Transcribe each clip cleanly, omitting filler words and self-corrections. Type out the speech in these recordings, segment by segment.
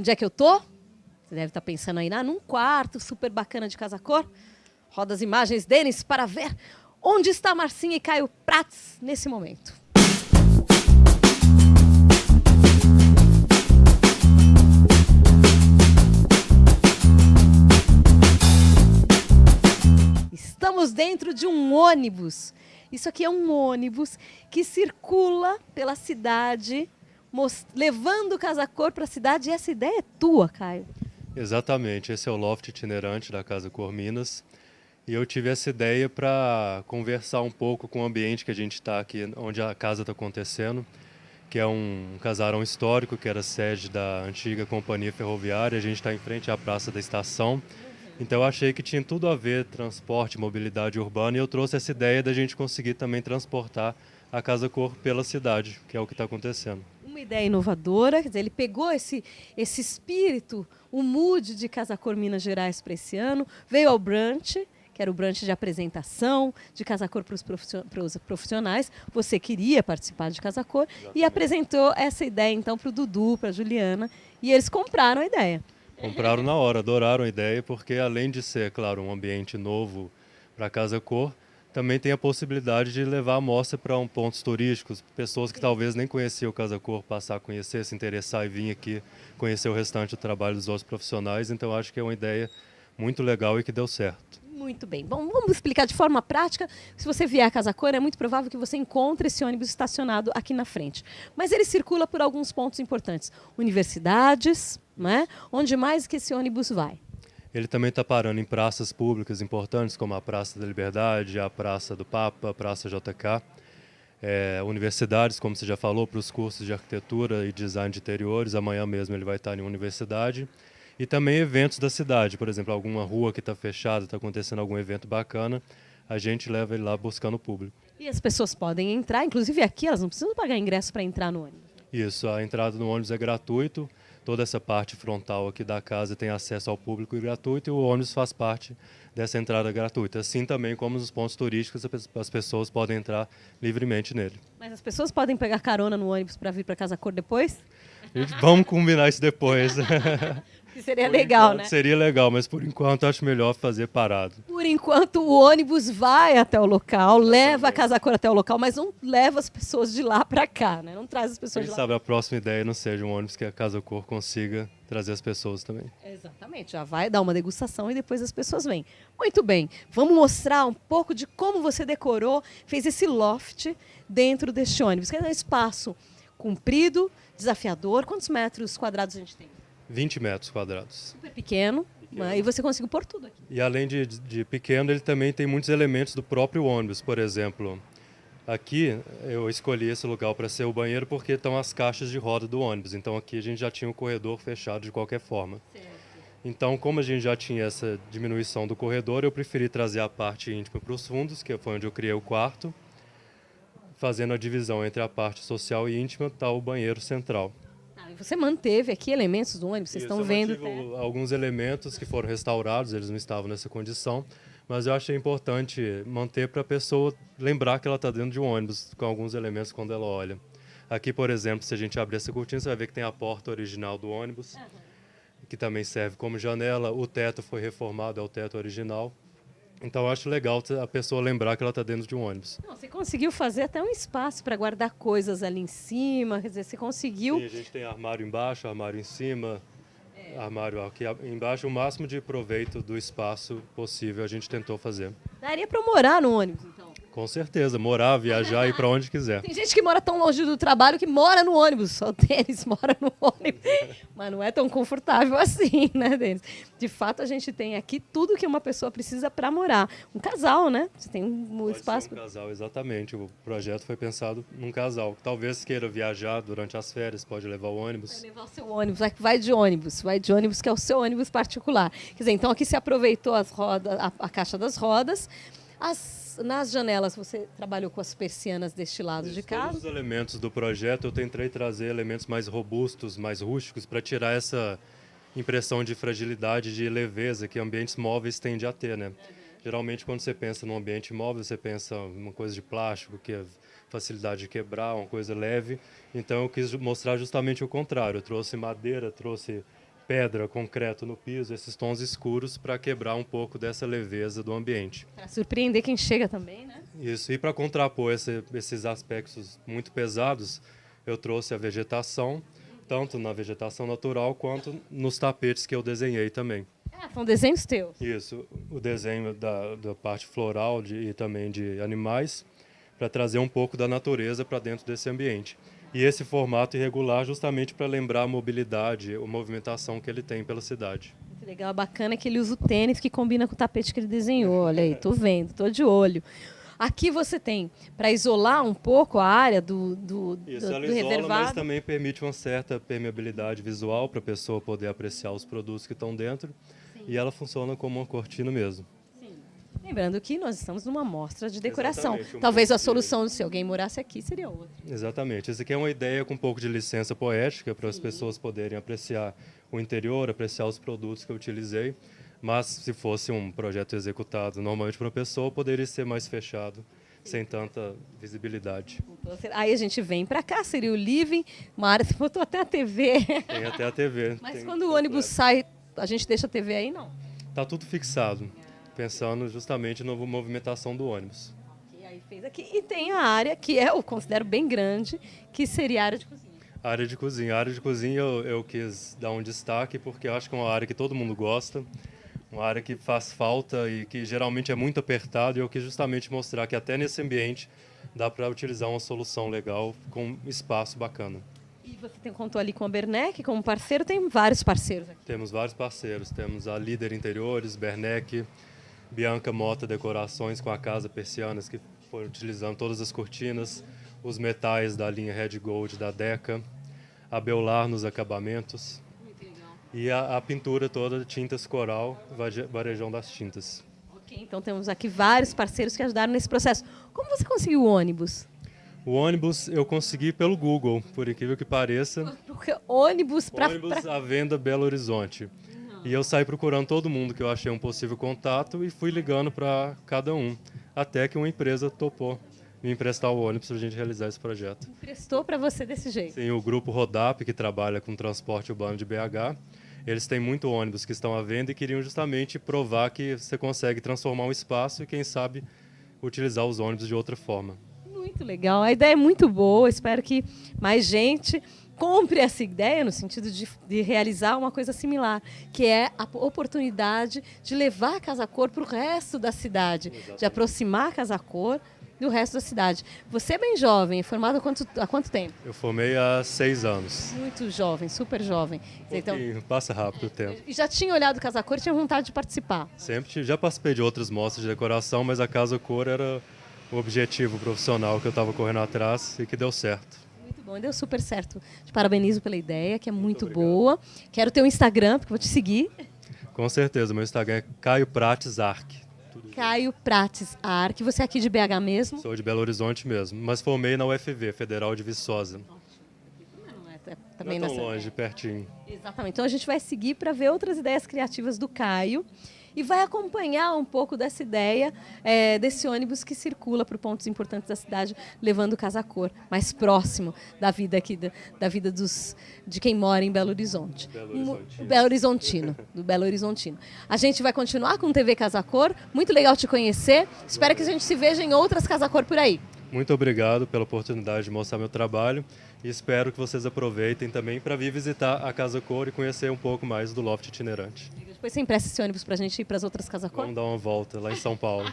Onde é que eu tô? Você deve estar pensando aí, num quarto super bacana de Casa Cor. Roda as imagens, Denis, para ver onde está Marcinha e Caio Prats nesse momento. Estamos dentro de um ônibus. Isso aqui é um ônibus que circula pela cidade, levando Casa Cor para a cidade. E essa ideia é tua, Caio. Exatamente, esse é o loft itinerante da Casa Cor Minas. E eu tive essa ideia para conversar um pouco com o ambiente que a gente está aqui, onde a casa está acontecendo, que é um casarão histórico, que era sede da antiga companhia ferroviária. A gente está em frente à Praça da Estação. Então eu achei que tinha tudo a ver transporte, mobilidade urbana, e eu trouxe essa ideia da gente conseguir também transportar a Casa Cor pela cidade, que é o que está acontecendo. Uma ideia inovadora, quer dizer, ele pegou esse espírito, o mood de Casa Cor Minas Gerais para esse ano, veio ao brunch, que era o brunch de apresentação de Casa Cor para os profissionais. Você queria participar de Casa Cor e apresentou essa ideia então para o Dudu, para a Juliana, e eles compraram a ideia. Compraram na hora, adoraram a ideia, porque além de ser, claro, um ambiente novo para a Casa Cor, também tem a possibilidade de levar a mostra para pontos turísticos, pessoas que talvez nem conheciam o Casa Cor, passar a conhecer, se interessar e vir aqui conhecer o restante do trabalho dos outros profissionais. Então acho que é uma ideia muito legal e que deu certo. Muito bem. Bom, vamos explicar de forma prática. Se você vier a Casa Cor, é muito provável que você encontre esse ônibus estacionado aqui na frente. Mas ele circula por alguns pontos importantes. Universidades, né? Onde mais que esse ônibus vai? Ele também está parando em praças públicas importantes, como a Praça da Liberdade, a Praça do Papa, a Praça JK. Universidades, como você já falou, para os cursos de arquitetura e design de interiores. Amanhã mesmo ele vai estar em uma universidade. E também eventos da cidade, por exemplo, alguma rua que está fechada, está acontecendo algum evento bacana, a gente leva ele lá buscando o público. E as pessoas podem entrar, inclusive aqui, elas não precisam pagar ingresso para entrar no ônibus. Isso, a entrada no ônibus é gratuito, toda essa parte frontal aqui da casa tem acesso ao público e gratuito, e o ônibus faz parte dessa entrada gratuita. Assim também como nos pontos turísticos, as pessoas podem entrar livremente nele. Mas as pessoas podem pegar carona no ônibus para vir para Casa Cor depois? Vamos combinar isso depois. Que seria legal, né? Seria legal, mas por enquanto acho melhor fazer parado. Por enquanto o ônibus vai até o local, leva a Casa Cor até o local, mas não leva as pessoas de lá para cá, né? Não traz as pessoas de Quem lá. sabe a próxima ideia não seja um ônibus que a Casa Cor consiga trazer as pessoas também. Exatamente, já vai dar uma degustação e depois as pessoas vêm. Muito bem, vamos mostrar um pouco de como você decorou, fez esse loft dentro deste ônibus, que é um espaço comprido, desafiador. Quantos metros quadrados a gente tem? 20 metros quadrados. Super pequeno. E você conseguiu pôr tudo aqui. E além de pequeno, ele também tem muitos elementos do próprio ônibus. Por exemplo, aqui eu escolhi esse lugar para ser o banheiro porque estão as caixas de roda do ônibus. Então aqui a gente já tinha o corredor fechado de qualquer forma. Certo. Então, como a gente já tinha essa diminuição do corredor, eu preferi trazer a parte íntima para os fundos, que foi onde eu criei o quarto. Fazendo a divisão entre a parte social e íntima, está o banheiro central. Você manteve aqui elementos do ônibus, vocês estão vendo. Alguns elementos que foram restaurados, eles não estavam nessa condição, mas eu achei importante manter para a pessoa lembrar que ela está dentro de um ônibus com alguns elementos quando ela olha. Aqui, por exemplo, se a gente abrir essa cortina, você vai ver que tem a porta original do ônibus, que também serve como janela. O teto foi reformado, é o teto original. Então eu acho legal a pessoa lembrar que ela está dentro de um ônibus. Não, você conseguiu fazer até um espaço para guardar coisas ali em cima, quer dizer, você conseguiu... Sim, a gente tem armário embaixo, armário em cima, armário aqui embaixo, o máximo de proveito do espaço possível a gente tentou fazer. Daria para morar no ônibus, então? Com certeza, morar, viajar e ir para onde quiser. Tem gente que mora tão longe do trabalho que mora no ônibus. Só o Denis mora no ônibus. Mas não é tão confortável assim, né, Denis? De fato, a gente tem aqui tudo que uma pessoa precisa para morar. Um casal, né? Você tem um espaço... Pode ser um casal, exatamente. O projeto foi pensado num casal. Talvez queira viajar durante as férias, pode levar o ônibus. Vai levar o seu ônibus, vai de ônibus, que é o seu ônibus particular. Quer dizer, então aqui se aproveitou as rodas, a caixa das rodas. Nas janelas você trabalhou com as persianas deste lado de casa? Todos os elementos do projeto eu tentei trazer elementos mais robustos, mais rústicos, para tirar essa impressão de fragilidade, de leveza que ambientes móveis tendem a ter, né? Geralmente quando você pensa num ambiente móvel, você pensa uma coisa de plástico, que é facilidade de quebrar, uma coisa leve. Então eu quis mostrar justamente o contrário. Eu trouxe madeira, trouxe pedra, concreto no piso, esses tons escuros para quebrar um pouco dessa leveza do ambiente. Para surpreender quem chega também, né? Isso, e para contrapor esses aspectos muito pesados, eu trouxe a vegetação, tanto na vegetação natural quanto nos tapetes que eu desenhei também. Ah, são desenhos teus. Isso, o desenho da parte floral e também de animais, para trazer um pouco da natureza para dentro desse ambiente. E esse formato irregular justamente para lembrar a mobilidade, a movimentação que ele tem pela cidade. Muito legal, bacana que ele usa o tênis que combina com o tapete que ele desenhou. Olha aí, tô vendo, tô de olho. Aqui você tem, para isolar um pouco a área Isso, do ela isola, reservado. mas também permite uma certa permeabilidade visual para a pessoa poder apreciar os produtos que estão dentro. Sim. E ela funciona como uma cortina mesmo. Sim. Lembrando que nós estamos numa mostra de decoração. Exatamente, Talvez a solução, se alguém morasse aqui, seria outra. Exatamente. Essa aqui é uma ideia com um pouco de licença poética para as pessoas poderem apreciar o interior, apreciar os produtos que eu utilizei. Mas se fosse um projeto executado normalmente para uma pessoa, poderia ser mais fechado, sem tanta visibilidade. Aí a gente vem para cá, seria o living, uma área, você botou até a TV. Tem até a TV. Mas quando o ônibus sai, a gente deixa a TV aí, não? Está tudo fixado, pensando justamente na movimentação do ônibus. E aí fez aqui. E tem a área que eu considero bem grande, que seria a área de cozinha. A área de cozinha. A área de cozinha eu quis dar um destaque, porque eu acho que é uma área que todo mundo gosta. Uma área que faz falta e que geralmente é muito apertada, e eu quis justamente mostrar que até nesse ambiente dá para utilizar uma solução legal com espaço bacana. E você contou ali com a Bernec como parceiro, tem vários parceiros aqui. Temos vários parceiros, temos a Líder Interiores, Bernec, Bianca Mota Decorações com a Casa Persianas, que foi utilizando todas as cortinas, os metais da linha Red Gold da Deca, a Beular nos acabamentos. E a pintura toda, tintas coral, varejão das tintas. Ok, então temos aqui vários parceiros que ajudaram nesse processo. Como você conseguiu o ônibus? O ônibus eu consegui pelo Google, por incrível que pareça. Porque ônibus para... Ônibus à venda Belo Horizonte. Não. E eu saí procurando todo mundo que eu achei um possível contato e fui ligando para cada um, até que uma empresa topou me emprestar o ônibus para a gente realizar esse projeto. Emprestou para você desse jeito? Sim, o grupo Rodap, que trabalha com transporte urbano de BH, eles têm muito ônibus que estão à venda e queriam justamente provar que você consegue transformar um espaço e, quem sabe, utilizar os ônibus de outra forma. Muito legal, a ideia é muito boa, espero que mais gente compre essa ideia no sentido de realizar uma coisa similar, que é a oportunidade de levar a Casa Cor para o resto da cidade, exatamente, de aproximar a Casa Cor do resto da cidade. Você é bem jovem, formado há quanto tempo? Eu formei há 6 anos. Muito jovem, super jovem. Então, passa rápido o tempo. E já tinha olhado Casa Cor e tinha vontade de participar? Sempre, já participei de outras mostras de decoração, mas a Casa Cor era o objetivo profissional que eu estava correndo atrás e que deu certo. Muito bom, deu super certo. Te parabenizo pela ideia, que é muito boa. Quero ter um Instagram, porque vou te seguir. Com certeza, meu Instagram é Caio Prates Arc. Caio Prates Arc. Você é aqui de BH mesmo? Sou de Belo Horizonte mesmo, mas formei na UFV, Federal de Viçosa. Também não é tão longe, pertinho. Exatamente. Então a gente vai seguir para ver outras ideias criativas do Caio e vai acompanhar um pouco dessa ideia desse ônibus que circula por pontos importantes da cidade, levando Casa Cor mais próximo da vida aqui, da vida de quem mora em Belo Horizonte. Do Belo Horizontino. A gente vai continuar com TV Casa Cor. Muito legal te conhecer. Espero que a gente se veja em outras Casa Cor por aí. Muito obrigado pela oportunidade de mostrar meu trabalho e espero que vocês aproveitem também para vir visitar a Casa Cor e conhecer um pouco mais do Loft Itinerante. Depois você empresta esse ônibus para a gente ir para as outras Casa Cor? Vamos dar uma volta lá em São Paulo.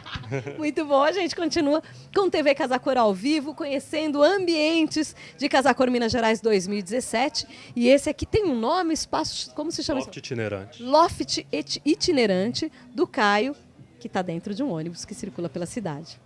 Muito bom, a gente continua com TV Casa Cor ao vivo, conhecendo ambientes de Casa Cor Minas Gerais 2017. E esse aqui tem um nome, espaço, como se chama? Loft Itinerante. Loft Itinerante, do Caio, que está dentro de um ônibus que circula pela cidade.